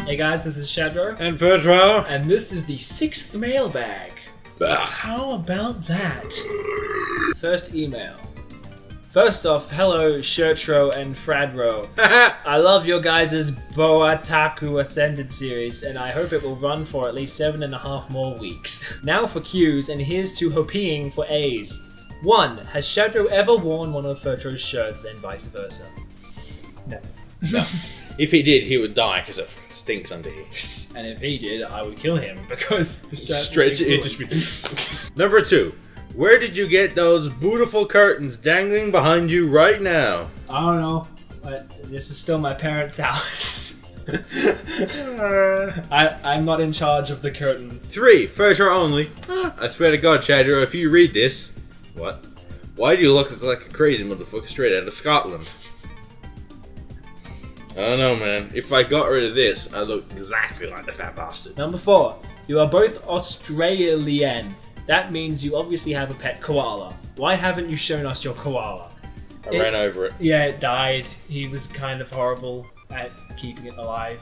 Hey guys, this is Shadrow. And Fertro. And this is the 6th mailbag. How about that? First email. First off, hello Shirtro and Fradro. I love your guys' Boataku Ascended series, and I hope it will run for at least 7.5 more weeks. Now for Q's, and here's to hoping for A's. 1. Has Shadrow ever worn one of Fertro's shirts and vice versa? No. No. If he did, he would die because it stinks under here. And if he did, I would kill him because the shirt stretch it just be. Number 2. Where did you get those beautiful curtains dangling behind you right now? I don't know, but this is still my parents' house. I'm not in charge of the curtains. 3. Fertro only. I swear to God, Shadrow, if you read this... What? Why do you look like a crazy motherfucker straight out of Scotland? I don't know, man. If I got rid of this, I look exactly like the fat bastard. Number 4. You are both Australian. That means you obviously have a pet koala. Why haven't you shown us your koala? I ran over it. Yeah, it died. He was kind of horrible at keeping it alive.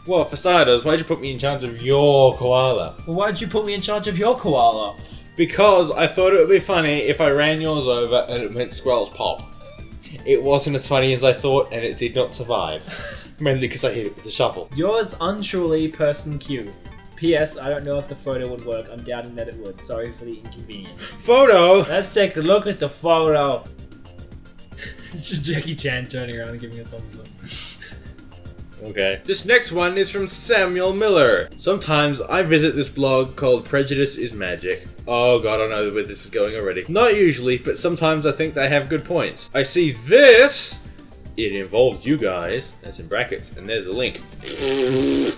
Well, for starters, why'd you put me in charge of your koala? Well, why'd you put me in charge of your koala? Because I thought it would be funny if I ran yours over and it went squelch pop. It wasn't as funny as I thought, and it did not survive. Mainly because I hit it with the shovel. Yours untruly, Person Q. P.S. I don't know if the photo would work. I'm doubting that it would. Sorry for the inconvenience. Photo? Let's take a look at the photo. It's just Jackie Chan turning around and giving a thumbs up. Okay. This next one is from Samuel Miller. Sometimes I visit this blog called Preludice is Magic. Oh god, I know where this is going already. Not usually, but sometimes I think they have good points. I see this! It involves you guys. That's in brackets, and there's a link.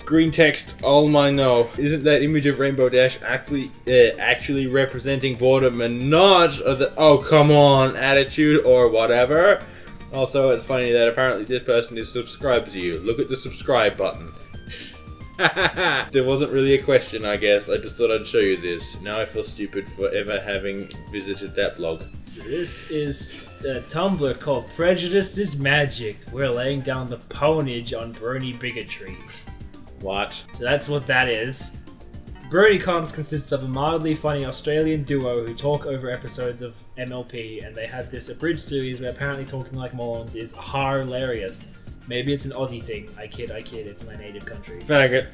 Green text, all my no. Isn't that image of Rainbow Dash actually representing boredom and not the oh come on attitude or whatever? Also, it's funny that apparently this person is subscribed to you. Look at the subscribe button. There wasn't really a question, I guess. I just thought I'd show you this. Now I feel stupid for ever having visited that blog. So this is a Tumblr called Preludice is Magic. We're laying down the ponage on Brony Bigotry. What? So that's what that is. BronyComms consists of a mildly funny Australian duo who talk over episodes of MLP, and they have this abridged series where apparently talking like morons is hilarious. Maybe it's an Aussie thing. I kid, it's my native country. Faggot.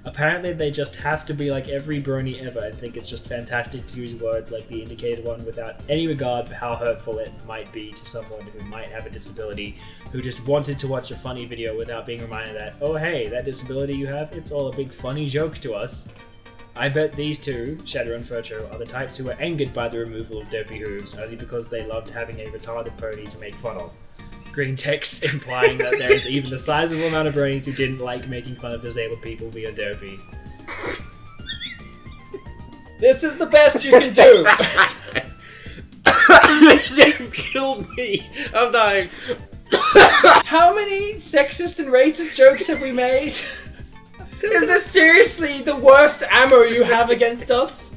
Apparently they just have to be like every brony ever and think it's just fantastic to use words like the indicated one without any regard for how hurtful it might be to someone who might have a disability, who just wanted to watch a funny video without being reminded that, oh hey, that disability you have, it's all a big funny joke to us. I bet these two, Shadrow and Fertro, are the types who were angered by the removal of dopey hooves only because they loved having a retarded pony to make fun of. Green text implying that there is even a sizable amount of bronies who didn't like making fun of disabled people via dopey. This is the best you can do! You've killed me! I'm dying! How many sexist and racist jokes have we made? Is this seriously the worst ammo you have against us?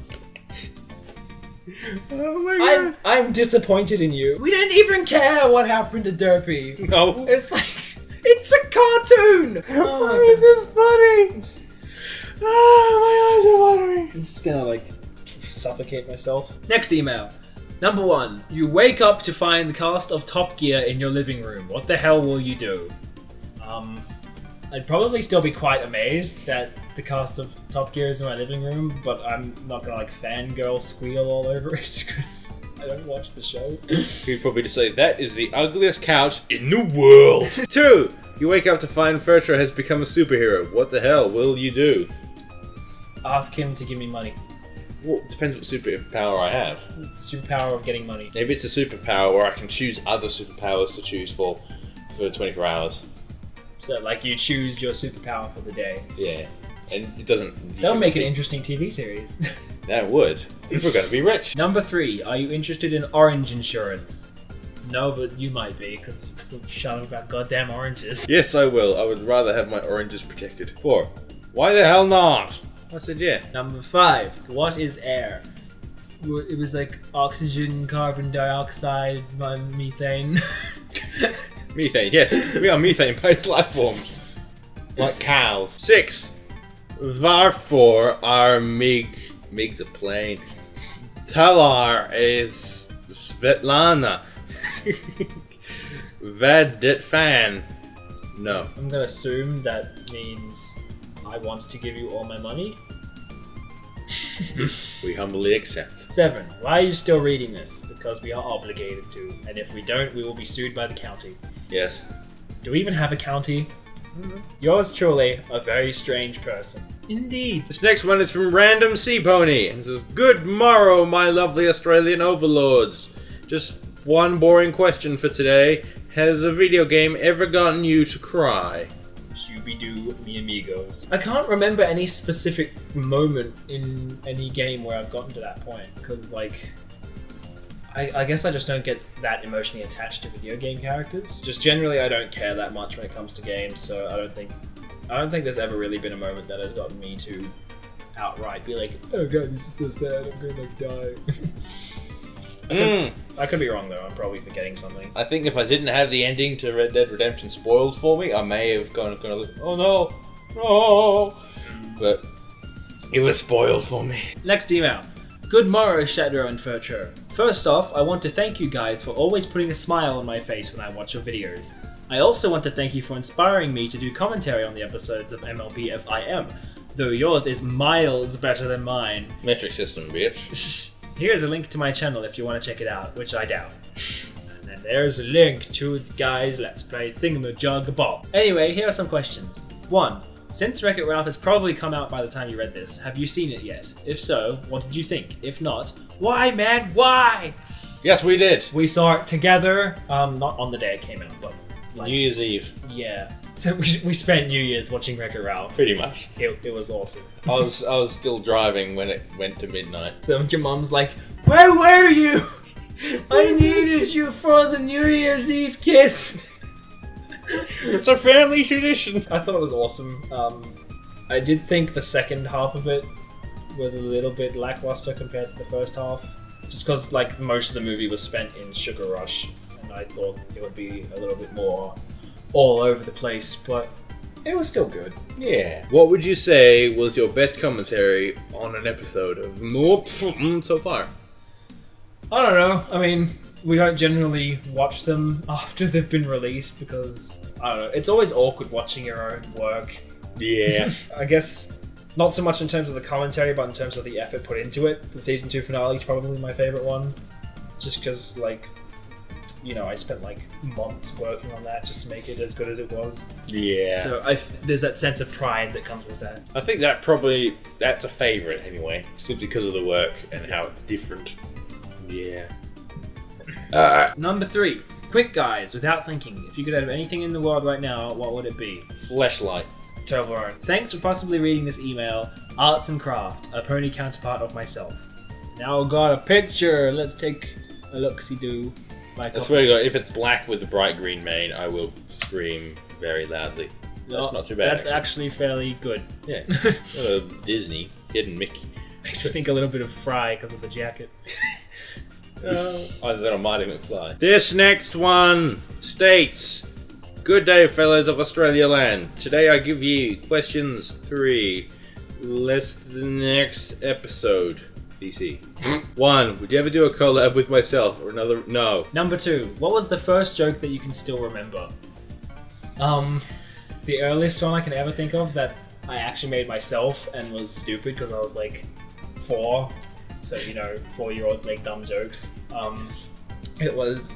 Oh my god. I'm disappointed in you. We didn't even care what happened to Derpy. No. It's like, it's a cartoon! Oh, this is funny! Oh, my eyes are watering. I'm just gonna like suffocate myself. Next email. Number 1. You wake up to find the cast of Top Gear in your living room. What the hell will you do? I'd probably still be quite amazed that the cast of Top Gear is in my living room, but I'm not gonna like fangirl squeal all over it because I don't watch the show. You'd probably just say, that is the ugliest couch in the world! 2. You wake up to find Fertro has become a superhero. What the hell will you do? Ask him to give me money. Well, it depends what superpower I have. The superpower of getting money. Maybe it's a superpower where I can choose other superpowers to choose for 24 hours. So, like, you choose your superpower for the day. Yeah. And it doesn't... That'll make an interesting TV series. That would. People are going to be rich. Number 3. Are you interested in orange insurance? No, but you might be, because we'll shut up about goddamn oranges. Yes, I will. I would rather have my oranges protected. 4. Why the hell not? I said yeah. Number 5. What is air? It was like oxygen, carbon dioxide, methane. Methane, yes. We are methane-based life forms. Like cows. 6. Varfor are Mig's a plane. Talar is Svetlana. Vedit fan. No. I'm gonna assume that means I want to give you all my money. We humbly accept. 7. Why are you still reading this? Because we are obligated to, and if we don't, we will be sued by the county. Yes. Do we even have a county? Yours truly, a very strange person. Indeed. This next one is from Random Sea Pony. It says, "Good morrow, my lovely Australian overlords. Just one boring question for today. Has a video game ever gotten you to cry?" Shooby-doo, mi amigos. I can't remember any specific moment in any game where I've gotten to that point, because, like, I guess I just don't get that emotionally attached to video game characters. Just generally, I don't care that much when it comes to games, so I don't think there's ever really been a moment that has gotten me to outright be like, oh god, this is so sad, I'm gonna die. I could be wrong though, I'm probably forgetting something. I think if I didn't have the ending to Red Dead Redemption spoiled for me, I may have gone oh no, no, but it was spoiled for me. Next email. Good morrow, Shadrow and Fertro. First off, I want to thank you guys for always putting a smile on my face when I watch your videos. I also want to thank you for inspiring me to do commentary on the episodes of MLB FIM, though yours is miles better than mine. Metric system, bitch. Here's a link to my channel if you want to check it out, which I doubt. And then there's a link to the guys' Let's Play Thingamajug Bob. Anyway, here are some questions. 1. Since Wreck-It Ralph has probably come out by the time you read this, have you seen it yet? If so, what did you think? If not, why, man, why? Yes, we did. We saw it together, not on the day it came out, but like, New Year's Eve. Yeah. So we spent New Year's watching Wreck-It Ralph. Pretty much. It was awesome. I was still driving when it went to midnight. So your mom's like, where were you? I needed you for the New Year's Eve kiss. It's a family tradition. I thought it was awesome. I did think the second half of it was a little bit lackluster compared to the first half. Just because like most of the movie was spent in Sugar Rush, and I thought it would be a little bit more all over the place, but it was still good. Yeah. What would you say was your best commentary on an episode of Moop so far? I don't know. I mean, we don't generally watch them after they've been released because, I don't know, it's always awkward watching your own work. Yeah. I guess not so much in terms of the commentary, but in terms of the effort put into it. The season 2 finale is probably my favorite one. Just because, like, you know, I spent like months working on that just to make it as good as it was. Yeah. So there's that sense of pride that comes with that. I think that's a favourite anyway, simply because of the work and how it's different. Yeah. Number 3. Quick guys, without thinking, if you could have anything in the world right now, what would it be? Fleshlight. Toblerone. Thanks for possibly reading this email. Arts and Craft, a pony counterpart of myself. Now got a picture. Let's take a look-see-do. I swear to God, if it's black with the bright green mane, I will scream very loudly. That's not too bad. That's actually fairly good. Yeah. Disney, Hidden Mickey. Makes me think a little bit of Fry because of the jacket. Either that or Marty McFly. This next one states, "Good day, fellows of Australia land. Today I give you questions 3. Let's the next episode. DC. 1. Would you ever do a collab with myself or another? No. Number 2. What was the first joke that you can still remember? The earliest one I can ever think of that I actually made myself and was stupid because I was like 4. So, you know, 4-year-olds make dumb jokes. It was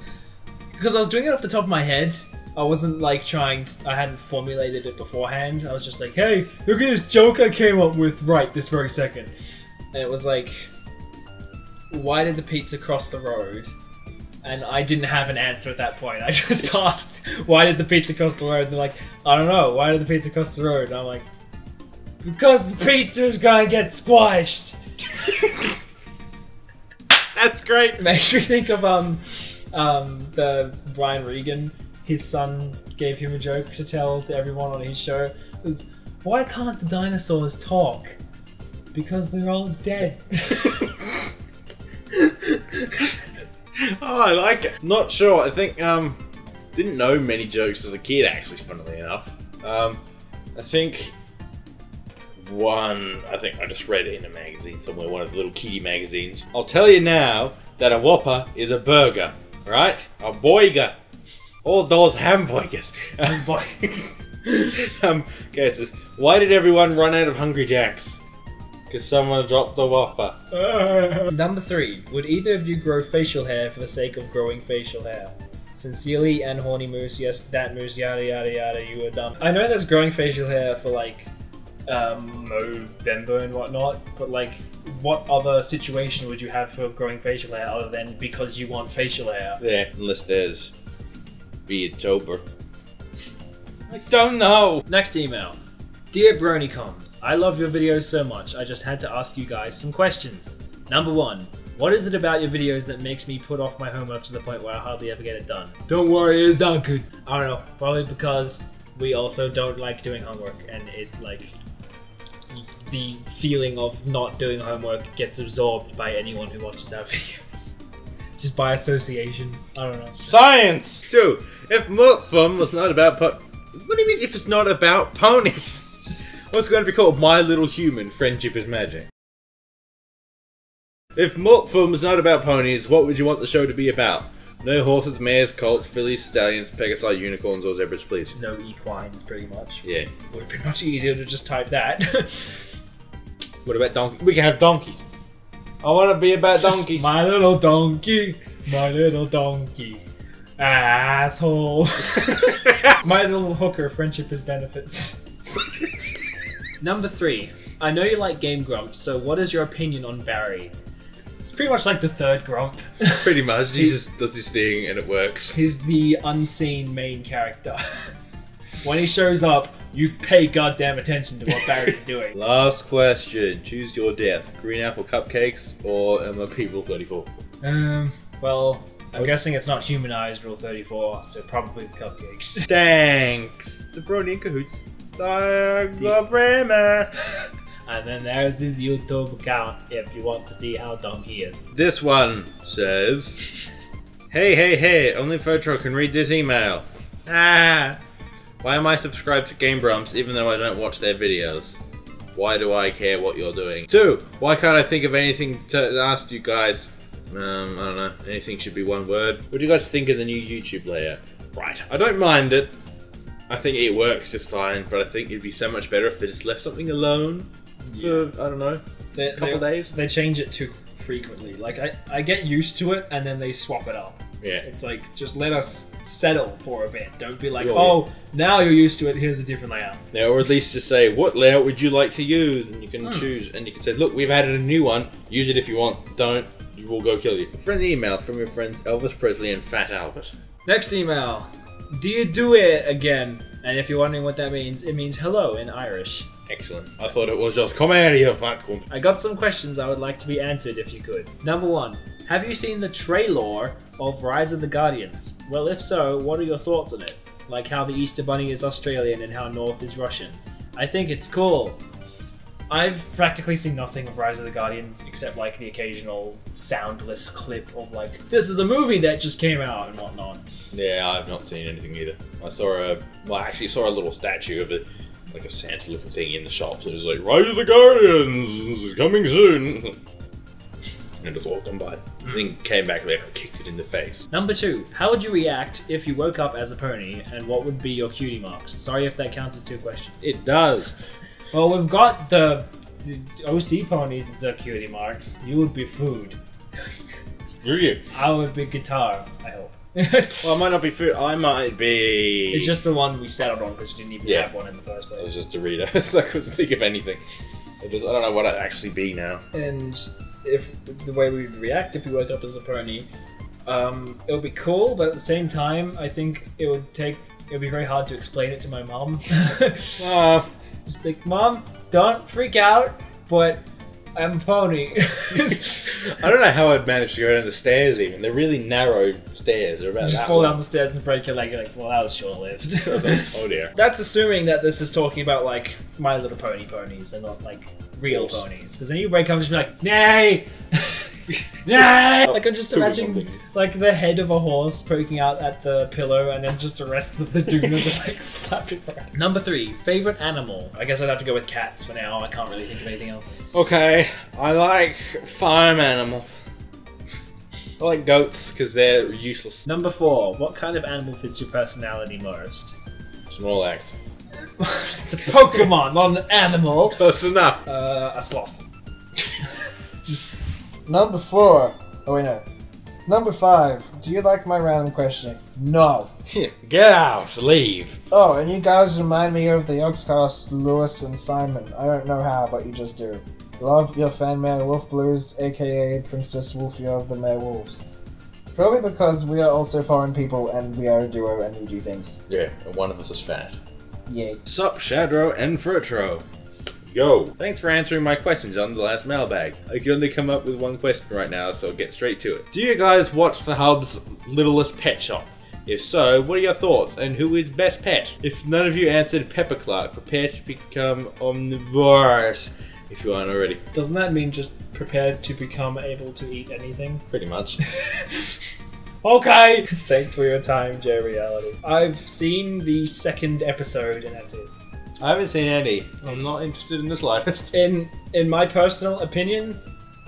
because I was doing it off the top of my head. I wasn't like I hadn't formulated it beforehand. I was just like, hey, look at this joke I came up with right this very second. And it was like, why did the pizza cross the road? And I didn't have an answer at that point. I just asked, why did the pizza cross the road? And they're like, I don't know, why did the pizza cross the road? And I'm like, because the pizza's gonna get squashed. That's great. It makes me think of the Brian Regan. His son gave him a joke to tell to everyone on his show. It was, why can't the dinosaurs talk? Because they're all dead. Oh, I like it. Not sure. I think didn't know many jokes as a kid. Actually, funnily enough, I think I just read it in a magazine somewhere, one of the little kiddie magazines. I'll tell you now that a Whopper is a burger, right? A boiger. All those hamburgers. Okay, so why did everyone run out of Hungry Jacks? Because someone dropped the Whopper. Number 3. Would either of you grow facial hair for the sake of growing facial hair? Sincerely, and Horny Moose, yes, that moose, yada yada yada, you were dumb. I know there's growing facial hair for like November and whatnot, but like, what other situation would you have for growing facial hair other than because you want facial hair? Yeah, unless there's Beatober. I don't know. Next email. Dear BronyComms, I love your videos so much, I just had to ask you guys some questions. Number 1. What is it about your videos that makes me put off my homework to the point where I hardly ever get it done? Don't worry, it's not good. I don't know, probably because we also don't like doing homework, and it's like the feeling of not doing homework gets absorbed by anyone who watches our videos. Just by association. I don't know. Science! 2. If Milk Fun was not about what do you mean if it's not about ponies? What's going to be called My Little Human, Friendship is Magic? If Milk Fun was not about ponies, what would you want the show to be about? No horses, mares, colts, fillies, stallions, pegasi, unicorns, or zebras, please. No equines, pretty much. Yeah. Would have been much easier to just type that. What about donkeys? We can have donkeys. I want to be about donkeys. My little donkey, my little donkey. Asshole. My little hooker, friendship is benefits. Number 3. I know you like Game Grumps, so what is your opinion on Barry? It's pretty much like the third Grump. Pretty much. He just does his thing and it works. He's the unseen main character. When he shows up, you pay goddamn attention to what Barry's doing. Last question. Choose your death. Green apple cupcakes or MOP Rule 34? Well, I'm guessing it's not humanized Rule 34, so probably the cupcakes. Thanks. The Brony in cahoots. The Bremer. And then there's his YouTube account if you want to see how dumb he is. This one says, Hey, only Fertro can read this email. Why am I subscribed to Game Grumps even though I don't watch their videos? Why do I care what you're doing? 2. Why can't I think of anything to ask you guys? I don't know. Anything should be one word. What do you guys think of the new YouTube layout? Right. I don't mind it. I think it works just fine, but I think it'd be so much better if they just left something alone for, I don't know, a couple days. They change it too frequently. Like, I get used to it and then they swap it up. Yeah. It's like, just let us settle for a bit. Don't be like, oh, now you're used to it, here's a different layout. Yeah, or at least just say, what layout would you like to use? And you can choose, and you can say, look, we've added a new one. Use it if you want. Don't. We'll go kill you. A friendly email from your friends Elvis Presley and Fat Albert. Next email. Do you do it again? And if you're wondering what that means, it means hello in Irish. Excellent. I thought it was just, come out here, fat cunt. I got some questions I would like to be answered if you could. Number 1. Have you seen the trailer of Rise of the Guardians? Well, if so, what are your thoughts on it? Like how the Easter Bunny is Australian and how North is Russian. I think it's cool. I've practically seen nothing of Rise of the Guardians except like the occasional soundless clip of like, this is a movie that just came out and whatnot. Yeah, I've not seen anything either. I actually saw a little statue of it, like a Santa looking thing in the shops. It was like, Rise of the Guardians is coming soon. And just walked on by. And then came back later and kicked it in the face. Number 2. How would you react if you woke up as a pony, and what would be your cutie marks? Sorry if that counts as 2 questions. It does. Well, we've got the OC ponies as their cutie marks. You would be food. Really? I would be guitar, I hope. Well, I might not be food. I might be... It's just the one we settled on because you didn't even have one in the first place. It was just Dorito, so I couldn't think of anything. I don't know what I'd actually be now. And if the way we'd react if we woke up as a pony, it would be cool, but at the same time, I think it would be very hard to explain it to my mom. Just like, Mom, don't freak out, but I'm a pony. I don't know how I'd manage to go down the stairs even. They're really narrow stairs. They're about just fall down the stairs and break your leg. You're like, well, that was short-lived. I was like, oh dear. That's assuming that this is talking about like My Little Pony ponies and not like real ponies. Because then you break up and just be like, nay! Yeah! Like I'm just Cool imagining something. like the head of a horse poking out at the pillow and then just the rest of the Duna just like flapping around. Number 3, favorite animal. I guess I'd have to go with cats for now. I can't really think of anything else. Okay, I like farm animals. I like goats because they're useless. Number 4, what kind of animal fits your personality most? Snorlax. It's a Pokemon, not an animal. Close enough. A sloth. Just number 4. Oh wait, no. Number 5. Do you like my random questioning? No. Get out. Leave. Oh, and you guys remind me of the Oxcast, Lewis and Simon. I don't know how, but you just do. Love your fan mail, Wolf Blues, aka Princess Wolfie of the Mere Wolves. Probably because we are also foreign people and we are a duo and we do things. Yeah, and one of us is fat. Yay. Sup, Shadrow and Fertro. Yo. Thanks for answering my questions on the last mailbag. I can only come up with one question right now, so I'll get straight to it. Do you guys watch the Hub's Littlest Pet Shop? If so, what are your thoughts, and who is best pet? If none of you answered Pepper Clark, prepare to become omnivores. If you aren't already. Doesn't that mean just prepared to become able to eat anything? Pretty much. Okay! Thanks for your time, J Reality. I've seen the 2nd episode and that's it. I haven't seen any. I'm not interested in the slightest. In my personal opinion,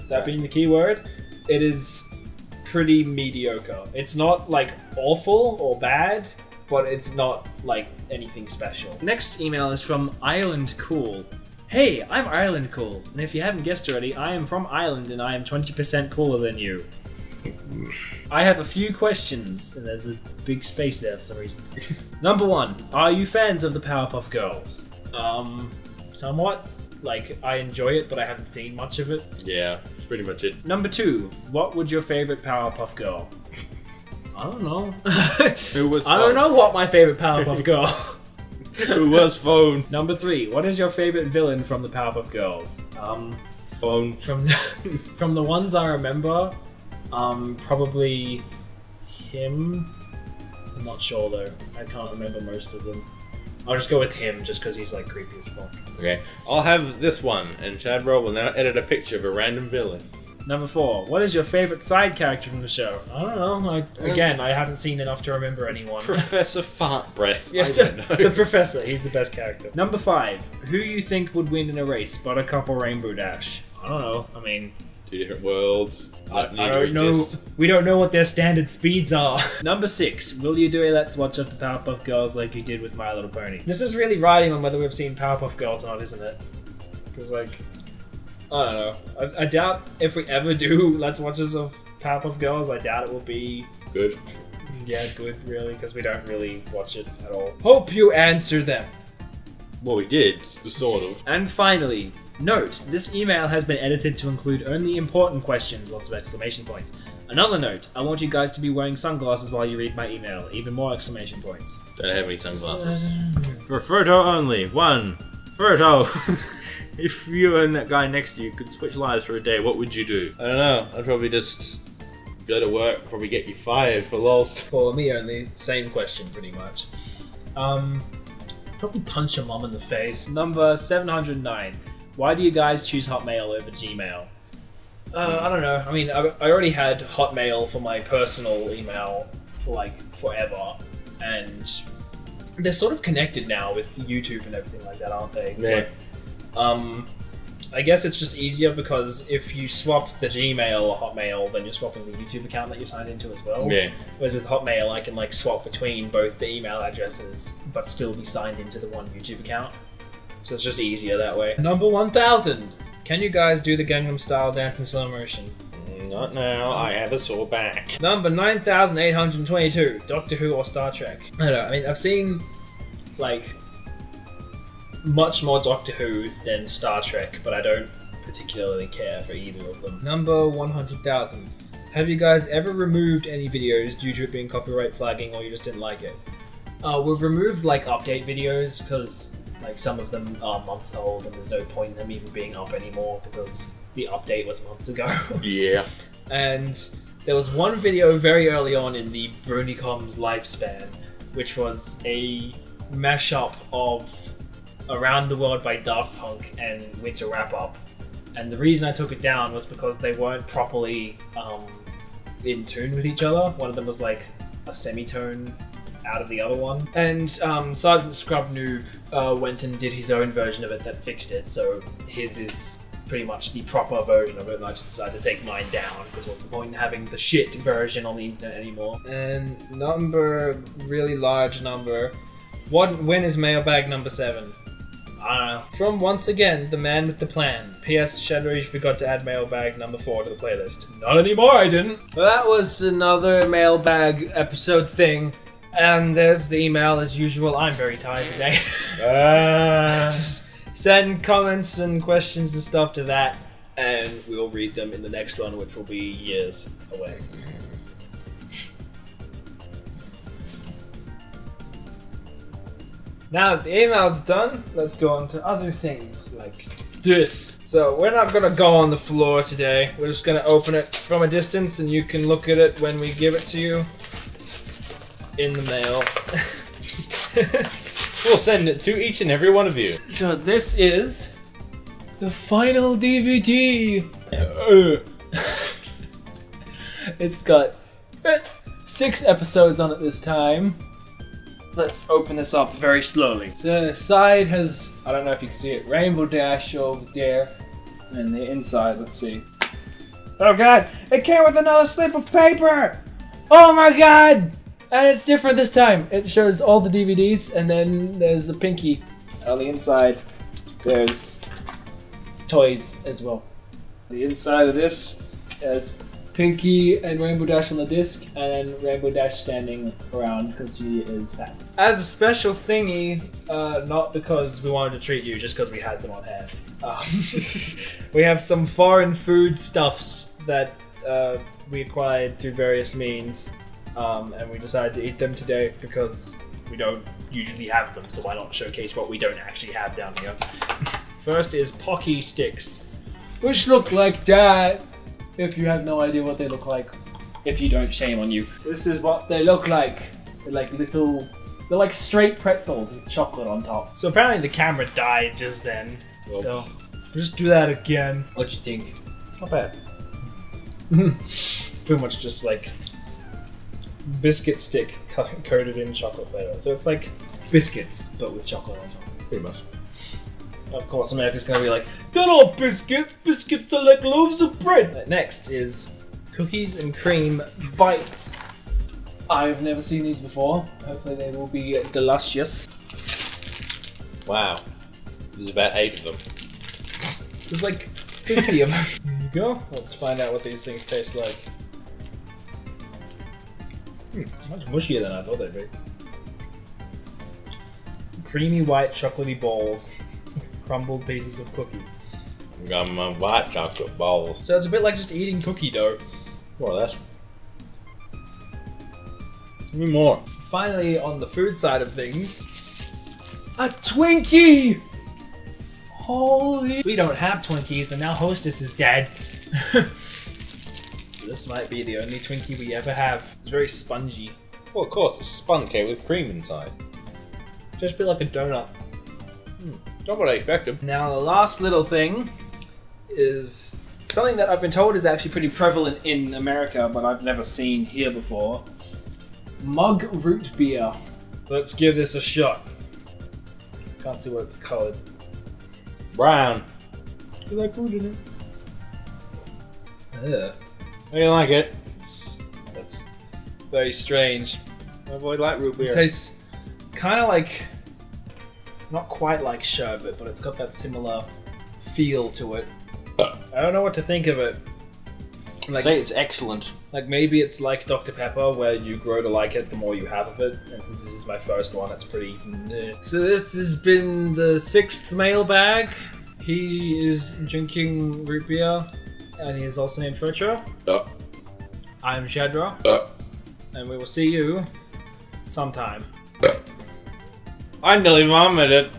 that being the key word, it is pretty mediocre. It's not like awful or bad, but it's not like anything special. Next email is from Ireland Cool. Hey, I'm Ireland Cool, and if you haven't guessed already, I am from Ireland and I am 20% cooler than you. I have a few questions, and there's a big space there for some reason. Number 1, are you fans of the Powerpuff Girls? Somewhat. Like, I enjoy it, but I haven't seen much of it. Yeah, that's pretty much it. Number 2, what would your favorite Powerpuff Girl? I don't know. Who was I don't know what my favorite Powerpuff Girl. Who was phone? Number 3, what is your favorite villain from the Powerpuff Girls? Phone. From the ones I remember, probably him. I'm not sure though. I can't remember most of them. I'll just go with him just because he's like creepy as fuck. Okay, I'll have this one, and Shadrow will now edit a picture of a random villain. Number 4, what is your favorite side character from the show? I don't know. Again, I haven't seen enough to remember anyone. Professor Fart Breath. Yes, I don't know. the Professor. He's the best character. Number 5, who you think would win in a race, Buttercup or Rainbow Dash? I don't know. I mean, 2 different worlds. I don't know. We don't know what their standard speeds are. Number 6, will you do a Let's Watch of the Powerpuff Girls like you did with My Little Pony? This is really riding on whether we've seen Powerpuff Girls or not, isn't it? Because, like, I don't know. I doubt if we ever do Let's Watches of Powerpuff Girls, I doubt it will be Good. yeah, good, really, because we don't really watch it at all. Hope you answer them. Well, we did, sort of. And finally, note, this email has been edited to include only important questions, lots of exclamation points. Another note, I want you guys to be wearing sunglasses while you read my email, even more exclamation points. Don't have any sunglasses. For Fertro only. 1. Fertro! If you and that guy next to you could switch lives for a day, what would you do? I don't know. I'd probably just go to work, probably get you fired for lols. For me only, same question pretty much. Probably punch your mom in the face. Number 709. Why do you guys choose Hotmail over Gmail? I don't know. I mean, I already had Hotmail for my personal email for like forever, and they're sort of connected now with YouTube and everything like that, aren't they? Yeah. I guess it's just easier because if you swap the Gmail or Hotmail, then you're swapping the YouTube account that you're signed into as well. Yeah. Whereas with Hotmail, I can like swap between both the email addresses, but still be signed into the one YouTube account. So it's just easier that way. Number 1000. Can you guys do the Gangnam Style dance in slow motion? Not now. I have a sore back. Number 9822. Doctor Who or Star Trek? I don't know. I mean, I've seen like much more Doctor Who than Star Trek, but I don't particularly care for either of them. Number 100,000. Have you guys ever removed any videos due to it being copyright flagging, or you just didn't like it? We've removed like update videos because like some of them are months old and there's no point in them even being up anymore because the update was months ago. Yeah. And there was one video very early on in the BronyComms lifespan, which was a mashup of Around the World by Daft Punk and Winter Wrap Up. And the reason I took it down was because they weren't properly in tune with each other. One of them was like a semitone out of the other one. And Sergeant Scrub Noob went and did his own version of it that fixed it, so his is pretty much the proper version of it, and I just decided to take mine down, because what's the point in having the shit version on the internet anymore? And really large number. When is mailbag number 7? I don't know. From once again, the man with the plan. P.S. Shadrow, you forgot to add mailbag number 4 to the playlist. Not anymore, I didn't. Well, that was another mailbag episode thing. And there's the email as usual. I'm very tired today. Just send comments and questions and stuff to that, and we'll read them in the next one, which will be years away. Now that the email's done, let's go on to other things like this. So we're not gonna go on the floor today. We're just gonna open it from a distance, and you can look at it when we give it to you in the mail. We'll send it to each and every one of you. So this is the final DVD. It's got 6 episodes on it this time. Let's open this up very slowly. The side has, I don't know if you can see it, Rainbow Dash over there. And the inside, let's see. Oh god, it came with another slip of paper! Oh my god! And it's different this time. It shows all the DVDs, and then there's the Pinky. On the inside, there's toys as well. The inside of this has Pinky and Rainbow Dash on the disc, and then Rainbow Dash standing around because she is fat. As a special thingy, not because we wanted to treat you, just because we had them on hand. We have some foreign food stuffs that we acquired through various means. And we decided to eat them today because we don't usually have them, so why not showcase what we don't actually have down here. First is Pocky Sticks, which look like that. If you have no idea what they look like, if you don't, shame on you. This is what they look like. They're like straight pretzels with chocolate on top. So apparently the camera died just then. Oops. So just do that again. What do you think? Not bad. Pretty much just like biscuit stick coated in chocolate flavor. So it's like biscuits, but with chocolate on top. Pretty much. Of course, America's gonna be like, they're not biscuits! Biscuits are like loaves of bread! Next is cookies and cream bites. I've never seen these before. Hopefully they will be delicious. Wow. There's about 8 of them. There's like 50 of them. There you go. Let's find out what these things taste like. Much mushier than I thought they'd be. Creamy white chocolatey balls with crumbled pieces of cookie. Got my white chocolate balls. So it's a bit like just eating cookie dough. Well, that's... Give me more. Finally, on the food side of things, a Twinkie! Holy... We don't have Twinkies, and now Hostess is dead. This might be the only Twinkie we ever have. It's very spongy. Well, of course, it's spun cake with cream inside. Just a bit like a donut. Not what I expected. Now the last little thing is something that I've been told is actually pretty prevalent in America, but I've never seen here before. Mug root beer. Let's give this a shot. Can't see what it's coloured. Brown. You like food in it? Ugh. I don't like it. That's very strange. I avoid like root beer. It tastes kind of like, not quite like sherbet, but it's got that similar feel to it. I don't know what to think of it. Like, say it's excellent. Like maybe it's like Dr. Pepper, where you grow to like it the more you have of it. And since this is my first one, it's pretty... So this has been the 6th mailbag. He is drinking root beer, and he is also named Fertro. I'm Shadrow, and we will see you sometime. I nearly vomited.